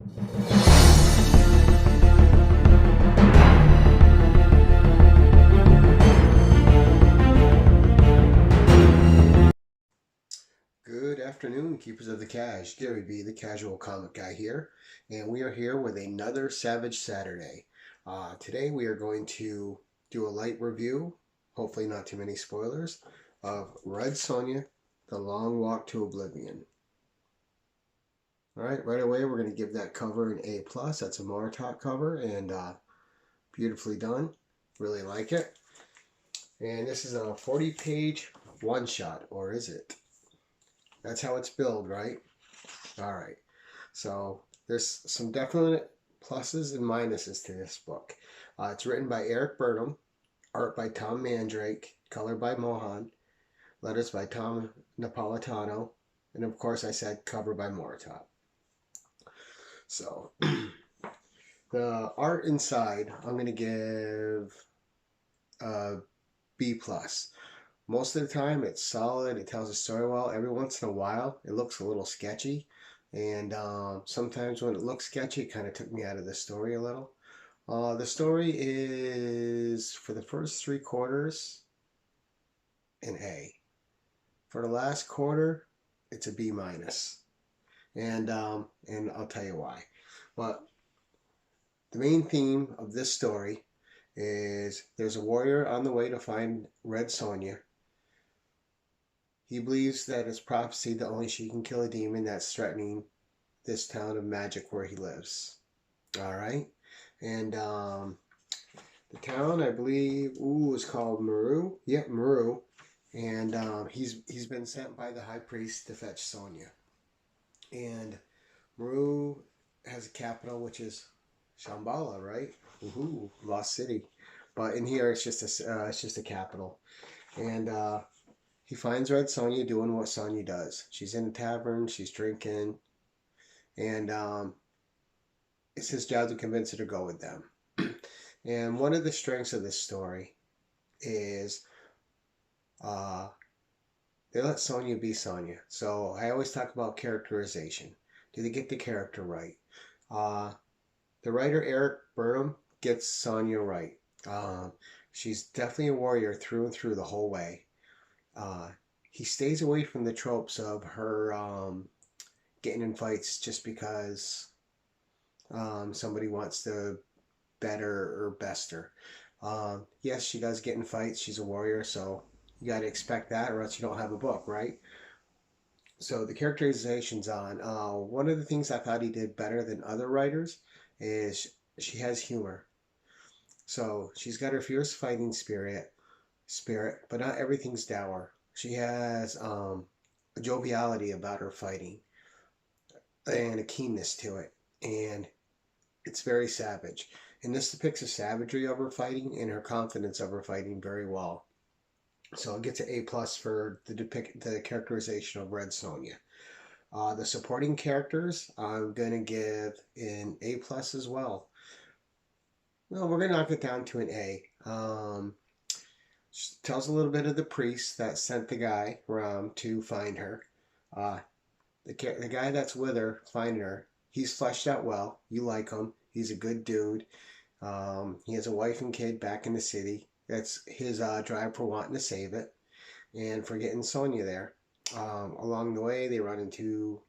Good afternoon, keepers of the cash. Gary B, the casual comic guy here, and we are here with another Savage Saturday. Today we are going to do a light review, hopefully not too many spoilers, of Red Sonja, The Long Walk to Oblivion. All right away we're going to give that cover an A+. That's a Moratot cover, and beautifully done. Really like it. And this is a 40-page one-shot, or is it? That's how it's billed, right? All right. So there's some definite pluses and minuses to this book. It's written by Eric Burnham, art by Tom Mandrake, color by Mohan, letters by Tom Napolitano, and of course I said cover by Moratot. So the art inside, I'm going to give a B+. Most of the time it's solid, it tells the story well. Every once in a while it looks a little sketchy, and sometimes when it looks sketchy it kind of took me out of the story a little. The story is, for the first 3 quarters, an A. For the last quarter it's a B-, and I'll tell you why. But the main theme of this story is there's a warrior on the way to find Red Sonja. He believes that it's prophesied that only she can kill a demon that's threatening this town of magic where he lives. All right, and the town, I believe, is called Meru. Yep, Meru, and he's been sent by the high priest to fetch Sonja. And Meru has a capital, which is Shambhala, right? Woohoo, Lost City. But in here, it's just a capital, and he finds Red Sonja doing what Sonja does. She's in a tavern, she's drinking, and it's his job to convince her to go with them. And one of the strengths of this story is they let Sonja be Sonja. So I always talk about characterization. Do they get the character right? The writer Eric Burnham gets Sonja right. She's definitely a warrior through and through the whole way. He stays away from the tropes of her getting in fights just because somebody wants to better or best her. Yes, she does get in fights. She's a warrior, so you got to expect that, or else you don't have a book, right? So the characterization's on. One of the things I thought he did better than other writers is she has humor. So she's got her fierce fighting spirit, but not everything's dour. She has a joviality about her fighting and a keenness to it, and it's very savage. And this depicts the savagery of her fighting and her confidence of her fighting very well. So it gets an A+ for the characterization of Red Sonja. The supporting characters, I'm gonna give an A+ as well. No, we're gonna knock it down to an A. Tells a little bit of the priest that sent the guy around to find her. The guy that's with her, finding her, he's fleshed out well. You like him. He's a good dude. He has a wife and kid back in the city. That's his drive for wanting to save it and for getting Sonja there. Along the way, they run into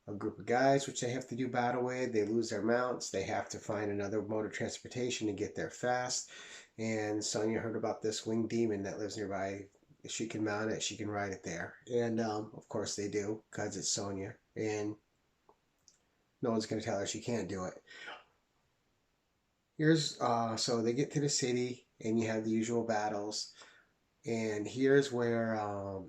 a group of guys which they have to do battle with. They lose their mounts. They have to find another mode of transportation to get there fast. And Sonja heard about this winged demon that lives nearby. If she can mount it, she can ride it there. And of course they do, because it's Sonja. And no one's going to tell her she can't do it. So they get to the city, and you have the usual battles. And here's where,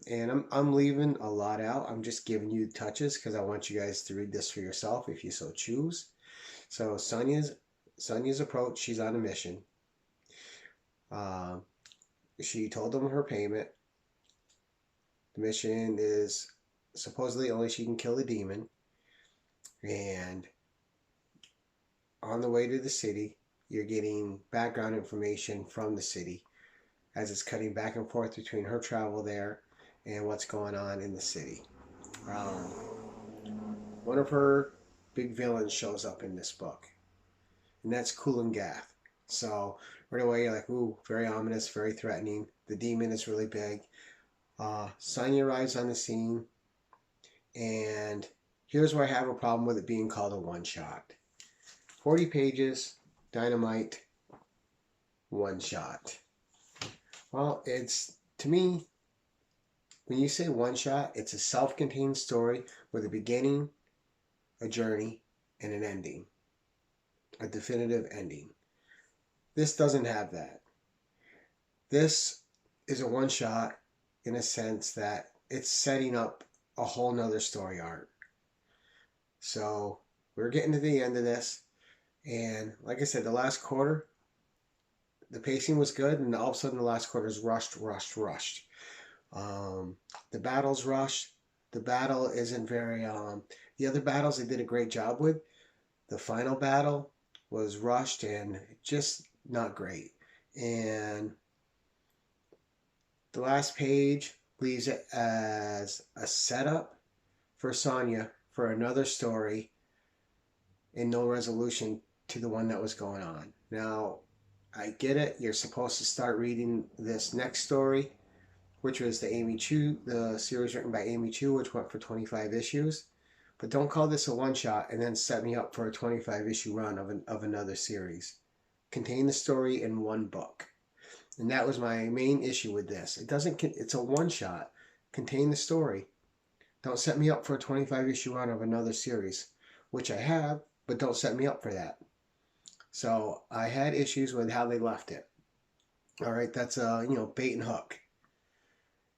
and I'm leaving a lot out. I'm just giving you touches because I want you guys to read this for yourself if you so choose. So Sonja's approach, she's on a mission. She told them her payment. The mission is supposedly only she can kill the demon. And on the way to the city, you're getting background information from the city as it's cutting back and forth between her travel there and what's going on in the city. One of her big villain shows up in this book, and that's Kulin Gath. So right away you're like, ooh, very ominous, very threatening. The demon is really big. Sonja arrives on the scene, and here's where I have a problem with it being called a one-shot. 40 pages, dynamite, one-shot. Well, it's, to me, when you say one-shot, it's a self-contained story with a beginning, a journey, and an ending. A definitive ending. This doesn't have that. This is a one-shot in a sense that it's setting up a whole nother story arc. So we're getting to the end of this, and like I said, the last quarter, the pacing was good, and all of a sudden the last quarter is rushed. The battle's rushed. The battle isn't very. The other battles they did a great job with. The final battle was rushed and just not great. And the last page leaves it as a setup for Sonja for another story and no resolution to the one that was going on. Now, I get it. You're supposed to start reading this next story, which was the series written by Amy Chu, which went for 25 issues. But don't call this a one-shot and then set me up for a 25-issue run of another series. Contain the story in one book. And that was my main issue with this. It's a one-shot. Contain the story. Don't set me up for a 25-issue run of another series, which I have, but don't set me up for that. So I had issues with how they left it. All right, that's bait and hook.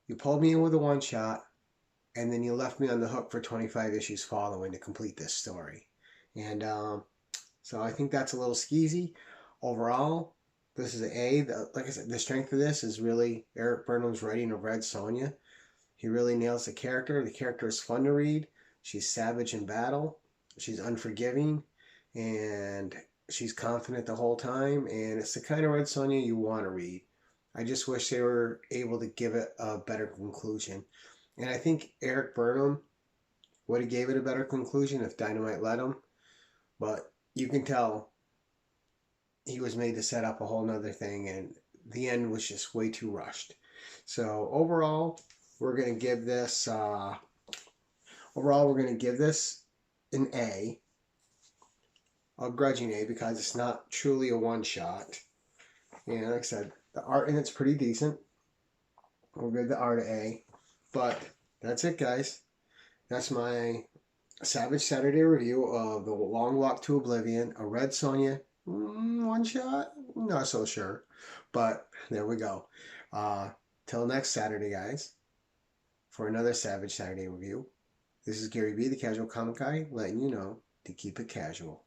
You pulled me in with a one-shot, and then you left me on the hook for 25 issues following to complete this story. And so I think that's a little skeezy. Overall, this is an A. Like I said, the strength of this is really Eric Burnham's writing of Red Sonja. He really nails the character. The character is fun to read. She's savage in battle. She's unforgiving. And she's confident the whole time. And it's the kind of Red Sonja you want to read. I just wish they were able to give it a better conclusion. And I think Eric Burnham would have gave it a better conclusion if Dynamite let him. But you can tell he was made to set up a whole nother thing, and the end was just way too rushed. So overall, we're going to give this an A, a grudging A, because it's not truly a one-shot. And like I said, the art in it's pretty decent. We'll give the art an A. But that's it, guys. That's my Savage Saturday review of The Long Walk to Oblivion, a Red Sonja one-shot. Not so sure. But there we go. Till next Saturday, guys, for another Savage Saturday review. This is Gary B, the Casual Comic Guy, letting you know to keep it casual.